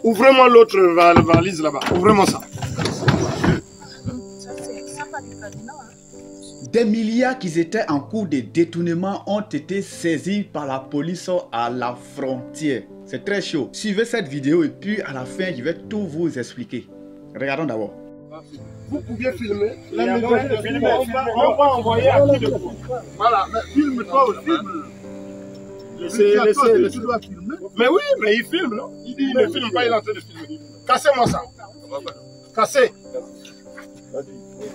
Ouvrez-moi l'autre valise là-bas. Ouvrez-moi ça. Des milliards qui étaient en cours de détournement ont été saisis par la police à la frontière. C'est très chaud. Suivez cette vidéo et puis à la fin, je vais tout vous expliquer. Regardons d'abord. Vous pouviez filmer. On va envoyer à qui de vous. Voilà, mais filme-toi aussi. Tu dois filmer. Mais oui, mais il filme, non? Il dit il ne filme pas, il est en train de filmer. Cassez-moi ça. Cassez.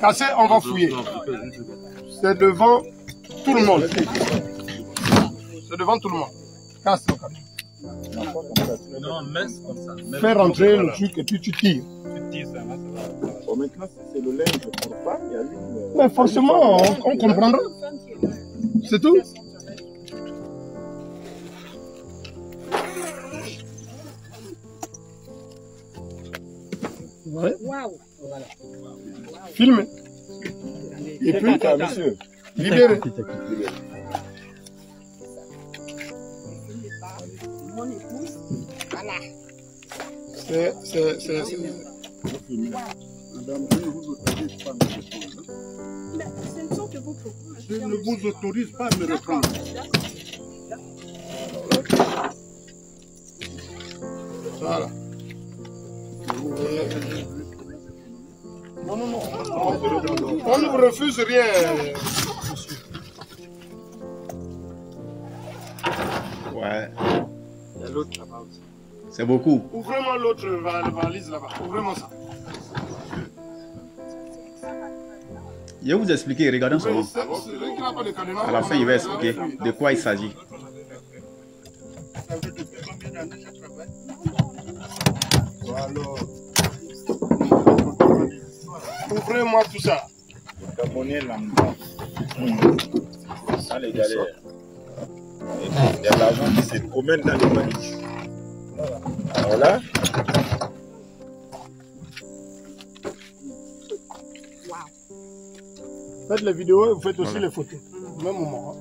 Cassez, on va fouiller. C'est devant tout le monde. C'est devant tout le monde. Casse. Non, mais comme ça. Fais rentrer le truc et puis tu tires. Maintenant, c'est le linge pour pas, il y a une... Mais forcément, on comprendra. C'est tout. Ouais. Voilà. Filmez. Et puis, monsieur, libérez. Mon épouse, voilà. C'est... Madame, je ne vous autorise pas à me reprendre. Mais ce ne sont que vos propos. Je ne vous autorise pas à me reprendre. Voilà. Non. On ne vous refuse rien. Ouais. Il y a l'autre là-bas aussi. C'est beaucoup. Ouvrez-moi l'autre valise là-bas. Ouvrez-moi ça. Je vais vous expliquer, regardons seulement. À la fin, je vais expliquer de quoi il s'agit. Ouvrez-moi tout ça. Gabonais lambda. Ça, les galères. Il y a l'argent qui se promène dans les valises. Alors là, faites les vidéos et vous faites aussi les photos. Au même moment.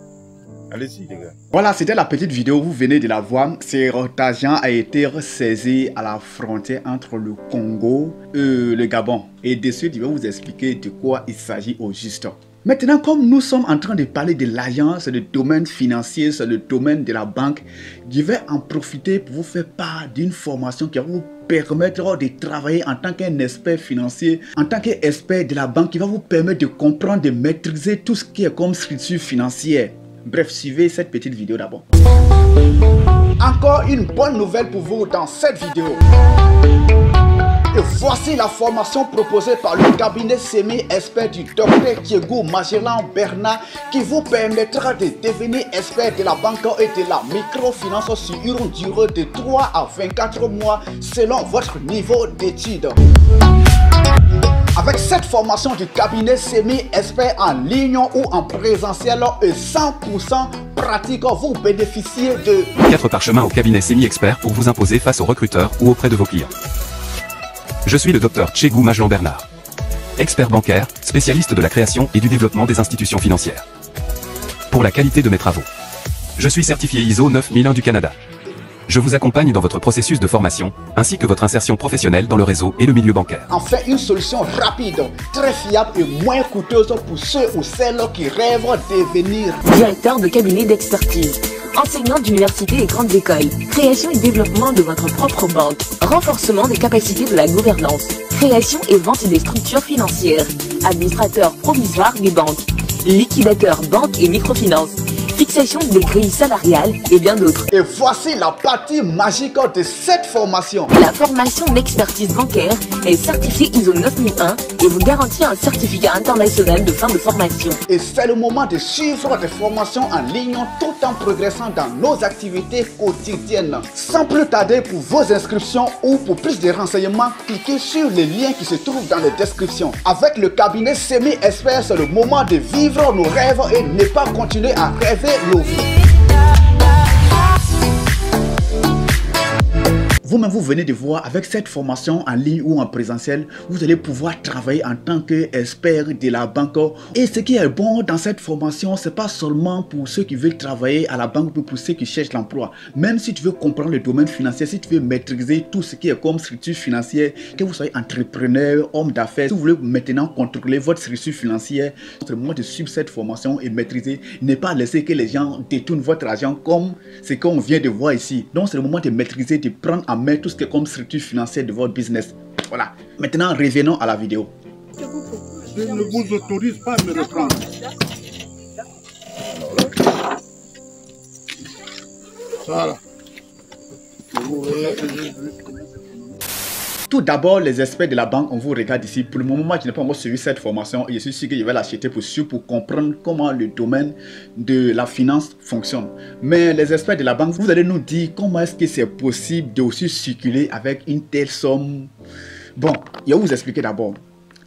allez-y les gars. Voilà, c'était la petite vidéo, vous venez de la voir. Cet argent a été saisi à la frontière entre le Congo et le Gabon. Et de suite, je vais vous expliquer de quoi il s'agit au juste. Maintenant, comme nous sommes en train de parler de l'argent, c'est le domaine financier, c'est le domaine de la banque, je vais en profiter pour vous faire part d'une formation qui va vous permettre de travailler en tant qu'un expert financier, en tant qu'expert de la banque, qui va vous permettre de comprendre, de maîtriser tout ce qui est comme structure financière. Bref, suivez cette petite vidéo d'abord. Encore une bonne nouvelle pour vous dans cette vidéo. Et voici la formation proposée par le cabinet semi-expert du docteur Thiego Magellan Bernard qui vous permettra de devenir expert de la banque et de la microfinance sur une durée de 3 à 24 mois selon votre niveau d'études. Avec cette formation du cabinet semi-expert en ligne ou en présentiel et 100% pratique, vous bénéficiez de 4 parchemins au cabinet semi-expert pour vous imposer face aux recruteurs ou auprès de vos clients. Je suis le docteur Thiego Magellan Bernard, expert bancaire, spécialiste de la création et du développement des institutions financières. Pour la qualité de mes travaux, je suis certifié ISO 9001 du Canada. Je vous accompagne dans votre processus de formation, ainsi que votre insertion professionnelle dans le réseau et le milieu bancaire. Enfin, une solution rapide, très fiable et moins coûteuse pour ceux ou celles qui rêvent de devenir directeur de cabinet d'expertise, enseignant d'université et grandes écoles, création et développement de votre propre banque, renforcement des capacités de la gouvernance, création et vente des structures financières, administrateur provisoire des banques, liquidateur banque et microfinance, fixation des grilles salariales et bien d'autres. Et voici la partie magique de cette formation. La formation d'expertise bancaire est certifiée ISO 9001 et vous garantit un certificat international de fin de formation. Et c'est le moment de suivre des formations en ligne tout en progressant dans nos activités quotidiennes. Sans plus tarder, pour vos inscriptions ou pour plus de renseignements, cliquez sur les liens qui se trouvent dans la description. Avec le cabinet semi-expert, c'est le moment de vivre nos rêves et ne pas continuer à rêver nos vies. vous-même vous venez de voir avec cette formation en ligne ou en présentiel, vous allez pouvoir travailler en tant qu'expert de la banque. Et ce qui est bon dans cette formation, c'est pas seulement pour ceux qui veulent travailler à la banque, mais pour ceux qui cherchent l'emploi. Même si tu veux comprendre le domaine financier, si tu veux maîtriser tout ce qui est comme structure financière, que vous soyez entrepreneur, homme d'affaires, si vous voulez maintenant contrôler votre structure financière, c'est le moment de suivre cette formation et maîtriser. Ne pas laisser que les gens détournent votre argent comme ce qu'on vient de voir ici. Donc c'est le moment de maîtriser, de prendre en main tout ce qui est comme structure financière de votre business. Voilà. Maintenant, revenons à la vidéo. Je ne vous autorise pas à me reprendre. Voilà. Tout d'abord, les experts de la banque, on vous regarde ici. Pour le moment, je n'ai pas encore suivi cette formation et je suis sûr que je vais l'acheter pour comprendre comment le domaine de la finance fonctionne. Mais les experts de la banque, vous allez nous dire comment est-ce que c'est possible de aussi circuler avec une telle somme. Bon, je vais vous expliquer d'abord.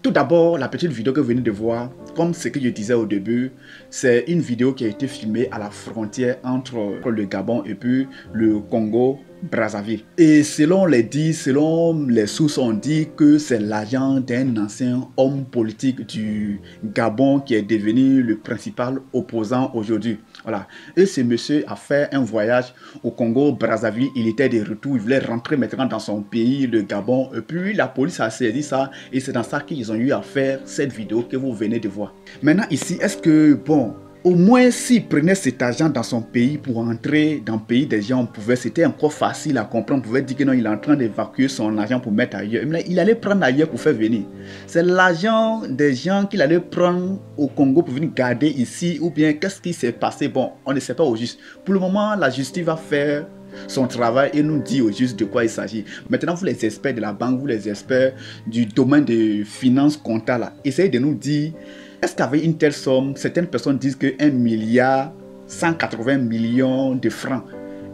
Tout d'abord, la petite vidéo que vous venez de voir, comme ce que je disais au début, c'est une vidéo qui a été filmée à la frontière entre le Gabon et puis le Congo Brazzaville. Et selon les sources, on dit que c'est l'agent d'un ancien homme politique du Gabon qui est devenu le principal opposant aujourd'hui. Voilà. Et ce monsieur a fait un voyage au Congo Brazzaville. Il était de retour, il voulait rentrer maintenant dans son pays, le Gabon. Et puis la police a saisi ça et c'est dans ça qu'ils ont eu à faire cette vidéo que vous venez de voir. Maintenant ici, est-ce que, bon, au moins s'il prenait cet argent dans son pays pour entrer dans le pays des gens, c'était encore facile à comprendre. On pouvait dire que non, il est en train d'évacuer son argent pour mettre ailleurs. Mais il allait prendre ailleurs pour faire venir. C'est l'argent des gens qu'il allait prendre au Congo pour venir garder ici. Ou bien qu'est-ce qui s'est passé? Bon, on ne sait pas au juste. Pour le moment, la justice va faire son travail et nous dit au juste de quoi il s'agit. Maintenant, vous les experts de la banque, vous les experts du domaine de finances comptables, essayez de nous dire, est-ce qu'avec une telle somme, certaines personnes disent que 1 milliard 180 millions de francs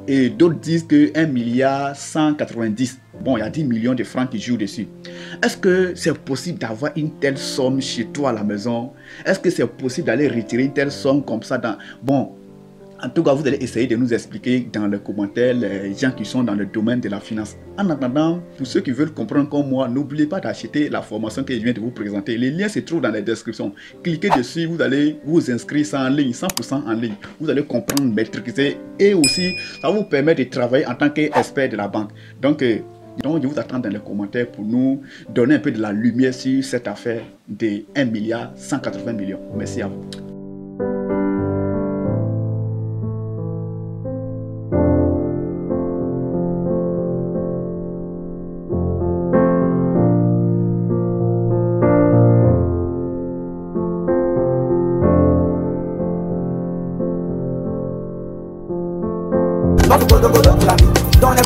et d'autres disent que 1 milliard 190. Bon, il y a 10 millions de francs qui jouent dessus. Est-ce que c'est possible d'avoir une telle somme chez toi à la maison? Est-ce que c'est possible d'aller retirer une telle somme comme ça dans... Bon, en tout cas, vous allez essayer de nous expliquer dans les commentaires les gens qui sont dans le domaine de la finance. En attendant, pour ceux qui veulent comprendre comme moi, n'oubliez pas d'acheter la formation que je viens de vous présenter. Les liens se trouvent dans les descriptions. Cliquez dessus, vous allez vous inscrire ça en ligne, 100% en ligne. Vous allez comprendre, maîtriser et aussi, ça vous permet de travailler en tant qu'expert de la banque. Donc, je vous attends dans les commentaires pour nous donner un peu de la lumière sur cette affaire de 1 milliard 180 millions. Merci à vous. Dans les